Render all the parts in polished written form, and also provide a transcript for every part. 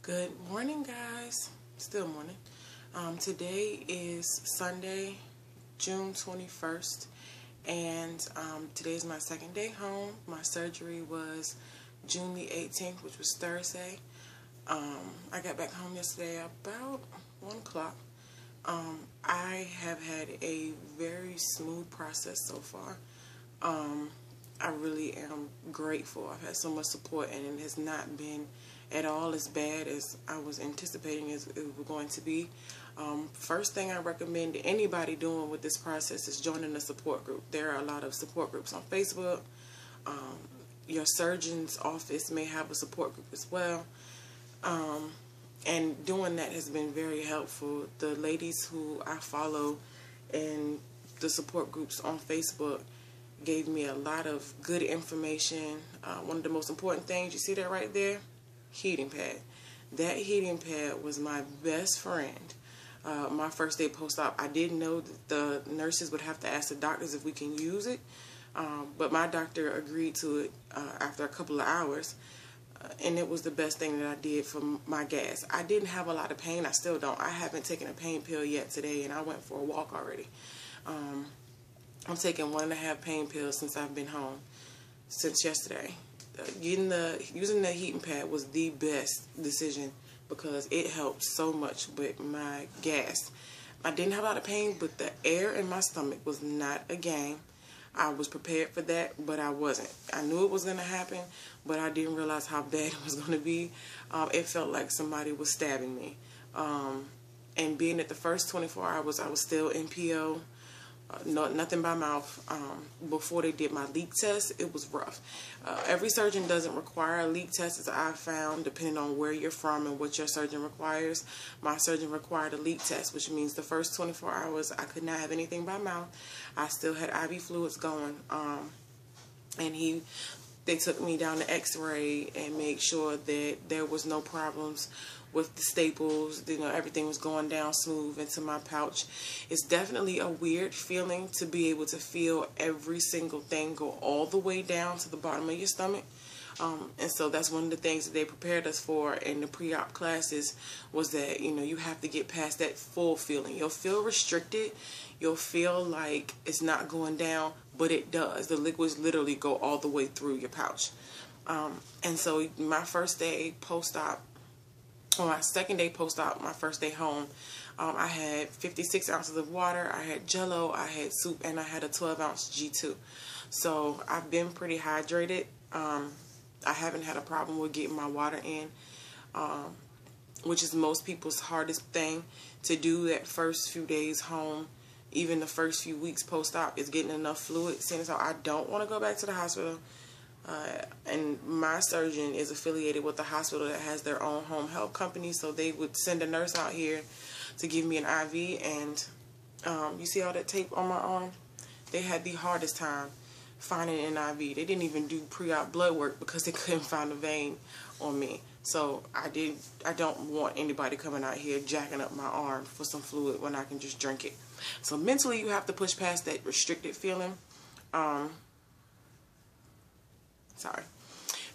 Good morning, guys. Still morning. Today is Sunday, June 21st, and today is my second day home. My surgery was June the 18th, which was Thursday. I got back home yesterday about 1 o'clock. I have had a very smooth process so far. I really am grateful. I've had so much support, and it has not been at all as bad as I was anticipating it was going to be. First thing I recommend anybody doing with this process is joining a support group. There are a lot of support groups on Facebook. Your surgeon's office may have a support group as well. And doing that has been very helpful. The ladies who I follow in the support groups on Facebook gave me a lot of good information. One of the most important things, you see that right there? Heating pad. That heating pad was my best friend. My first day post-op, I didn't know that the nurses would have to ask the doctors if we can use it, but my doctor agreed to it after a couple of hours, and it was the best thing that I did for my gas. I didn't have a lot of pain. I still don't. I haven't taken a pain pill yet today, and I went for a walk already. I'm taking 1.5 pain pills since I've been home, since yesterday. Using the heating pad was the best decision because it helped so much with my gas. I didn't have a lot of pain, but the air in my stomach was not a game. I was prepared for that, but I wasn't. I knew it was going to happen, but I didn't realize how bad it was going to be. It felt like somebody was stabbing me. And being at the first 24 hours, I was still NPO. Nothing by mouth. Before they did my leak test, it was rough. Every surgeon doesn't require a leak test, as I've found, depending on where you're from and what your surgeon requires. My surgeon required a leak test, which means the first 24 hours I could not have anything by mouth. I still had IV fluids going. And they took me down to X-ray and made sure that there was no problems with the staples. You know, everything was going down smooth into my pouch. It's definitely a weird feeling to be able to feel every single thing go all the way down to the bottom of your stomach. And so that's one of the things that they prepared us for in the pre-op classes, was that, you know, you have to get past that full feeling. You'll feel restricted. You'll feel like it's not going down, but it does. The liquids literally go all the way through your pouch. And so my first day post-op, on my second day post-op, my first day home, I had 56 ounces of water, I had Jello, I had soup, and I had a 12-ounce G2. So I've been pretty hydrated. I haven't had a problem with getting my water in, which is most people's hardest thing to do that first few days home. Even the first few weeks post-op is getting enough fluid. Seeing as how I don't want to go back to the hospital. And my surgeon is affiliated with a hospital that has their own home health company, so they would send a nurse out here to give me an IV. And you see all that tape on my arm? They had the hardest time finding an IV. They didn't even do pre-op blood work because they couldn't find a vein on me. So I don't want anybody coming out here jacking up my arm for some fluid when I can just drink it. So mentally you have to push past that restricted feeling.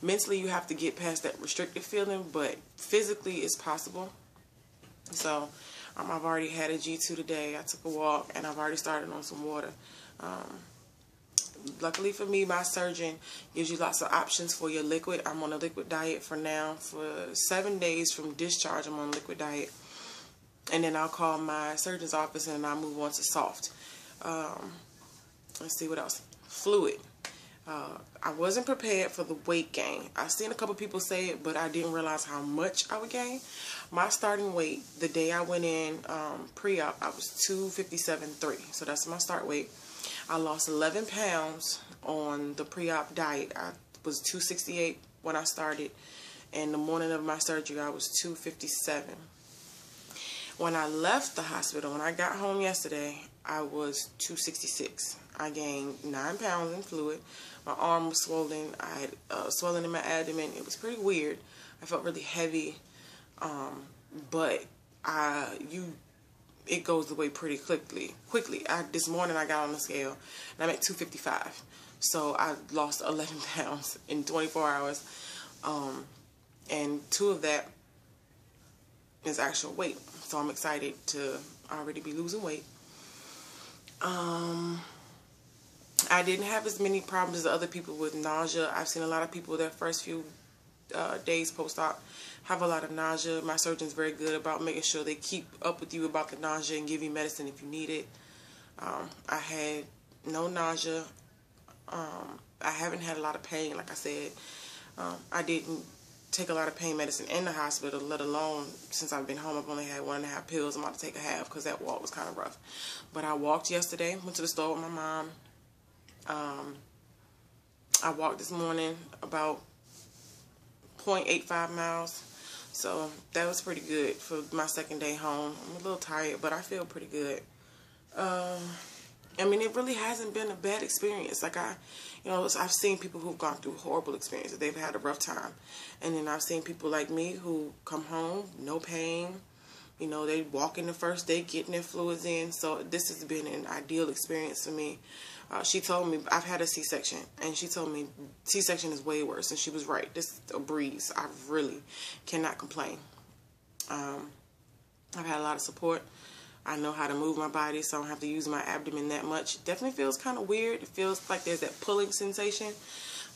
Mentally, you have to get past that restricted feeling, but physically, it's possible. So, I've already had a G2 today. I took a walk, and I've already started on some water. Luckily for me, my surgeon gives you lots of options for your liquid. I'm on a liquid diet for now. For 7 days from discharge, I'm on a liquid diet. And then I'll call my surgeon's office, and I'll move on to soft. Let's see what else. Fluid. I wasn't prepared for the weight gain. I've seen a couple people say it, but I didn't realize how much I would gain. My starting weight, the day I went in pre-op, I was 257.3. So that's my start weight. I lost 11 pounds on the pre-op diet. I was 268 when I started. And the morning of my surgery, I was 257. When I left the hospital, when I got home yesterday, I was 266. I gained 9 pounds in fluid. My arm was swollen. I had swelling in my abdomen. It was pretty weird. I felt really heavy, but it goes away pretty quickly. This morning I got on the scale, and I'm at 255. So I lost 11 pounds in 24 hours, and 2 of that is actual weight. So I'm excited to already be losing weight. I didn't have as many problems as other people with nausea. I've seen a lot of people their first few days post-op have a lot of nausea. My surgeon's very good about making sure they keep up with you about the nausea and give you medicine if you need it. I had no nausea. I haven't had a lot of pain, like I said. I didn't take a lot of pain medicine in the hospital, let alone since I've been home. I've only had 1.5 pills. I'm about to take a half because that walk was kind of rough. But I walked yesterday, went to the store with my mom. I walked this morning about 0.85 miles. So that was pretty good for my second day home. I'm a little tired, but I feel pretty good. I mean, it really hasn't been a bad experience. Like I've seen people who've gone through horrible experiences. They've had a rough time. And then I've seen people like me who come home, no pain. You know, they walk in the first day, getting their fluids in. So this has been an ideal experience for me. She told me, I've had a C-section, and she told me C-section is way worse, and she was right. This is a breeze. I really cannot complain. I've had a lot of support. I know how to move my body, so I don't have to use my abdomen that much. It definitely feels kind of weird. It feels like there's that pulling sensation,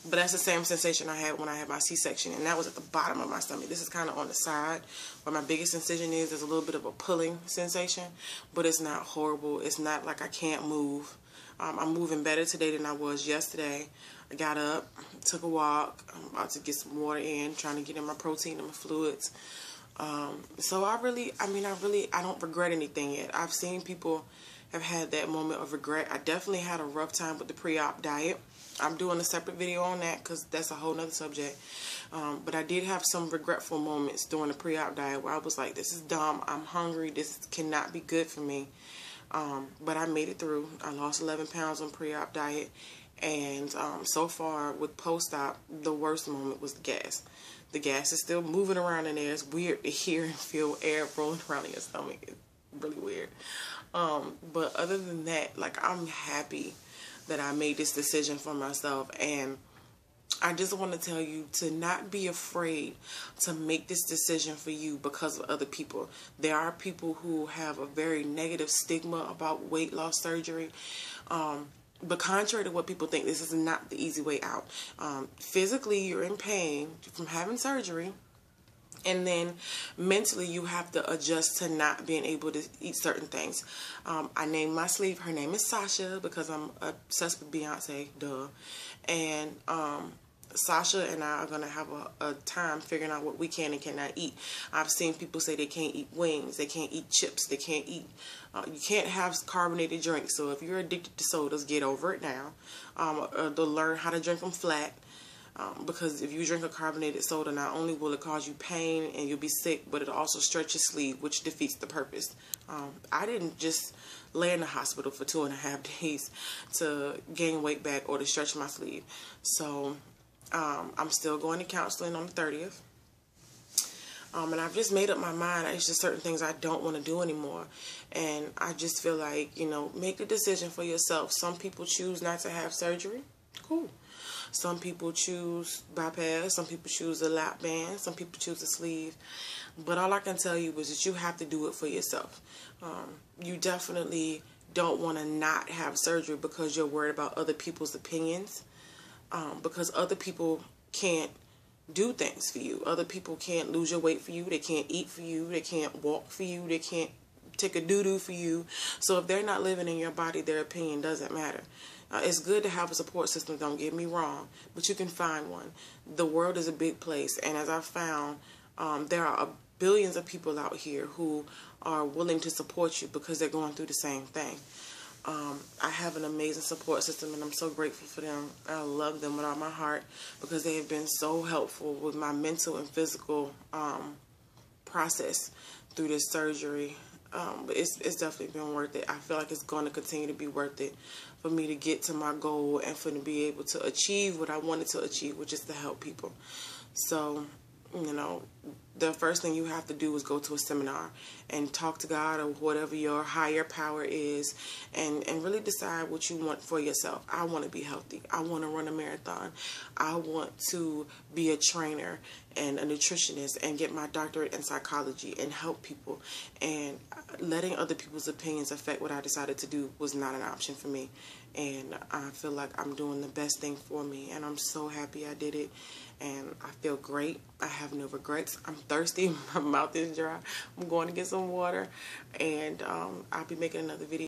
but that's the same sensation I had when I had my C-section, and that was at the bottom of my stomach. This is kind of on the side where my biggest incision is. There's a little bit of a pulling sensation, but it's not horrible. It's not like I can't move. I'm moving better today than I was yesterday. I got up, took a walk. I'm about to get some water in, trying to get in my protein and my fluids. So I don't regret anything yet. I've seen people have had that moment of regret. I definitely had a rough time with the pre-op diet. I'm doing a separate video on that because that's a whole nother subject. But I did have some regretful moments during the pre-op diet where I was like, this is dumb. I'm hungry. This cannot be good for me. But I made it through. I lost 11 pounds on pre-op diet. And so far with post-op, the worst moment was the gas. The gas is still moving around in there. It's weird to hear and feel air rolling around in your stomach. It's really weird. But other than that, like, I'm happy that I made this decision for myself. And I just want to tell you to not be afraid to make this decision for you because of other people. There are people who have a very negative stigma about weight loss surgery. But contrary to what people think, this is not the easy way out. Physically, you're in pain from having surgery. And then mentally, you have to adjust to not being able to eat certain things. I named my sleeve. Her name is Sasha because I'm obsessed with Beyonce. Duh. And Sasha and I are going to have a time figuring out what we can and cannot eat. I've seen people say they can't eat wings, they can't eat chips, they can't eat, you can't have carbonated drinks. So if you're addicted to sodas, get over it now. To learn how to drink them flat. Because if you drink a carbonated soda, not only will it cause you pain and you'll be sick, but it'll also stretch your sleeve, which defeats the purpose. I didn't just lay in the hospital for 2.5 days to gain weight back or to stretch my sleeve. So I'm still going to counseling on the 30th. And I've just made up my mind. It's just certain things I don't want to do anymore. And I just feel like, make the decision for yourself. Some people choose not to have surgery. Cool. Some people choose bypass. Some people choose a lap band. Some people choose a sleeve. But all I can tell you is that you have to do it for yourself. You definitely don't want to not have surgery because you're worried about other people's opinions. Because other people can't do things for you. Other people can't lose your weight for you. They can't eat for you. They can't walk for you. They can't take a doo-doo for you. So if they're not living in your body, their opinion doesn't matter. It's good to have a support system, don't get me wrong, but you can find one. The world is a big place, and as I've found, there are billions of people out here who are willing to support you because they're going through the same thing. I have an amazing support system, and I'm so grateful for them. I love them with all my heart because they have been so helpful with my mental and physical process through this surgery. But it's definitely been worth it. I feel like it's going to continue to be worth it for me to get to my goal and for me to be able to achieve what I wanted to achieve, which is to help people. So, the first thing you have to do is go to a seminar and talk to God or whatever your higher power is, and really decide what you want for yourself. I want to be healthy. I want to run a marathon. I want to be a trainer and a nutritionist and get my doctorate in psychology and help people. And letting other people's opinions affect what I decided to do was not an option for me. And I feel like I'm doing the best thing for me, and I'm so happy I did it. And I feel great. I have no regrets. I'm thirsty. My mouth is dry. I'm going to get some water, and I'll be making another video.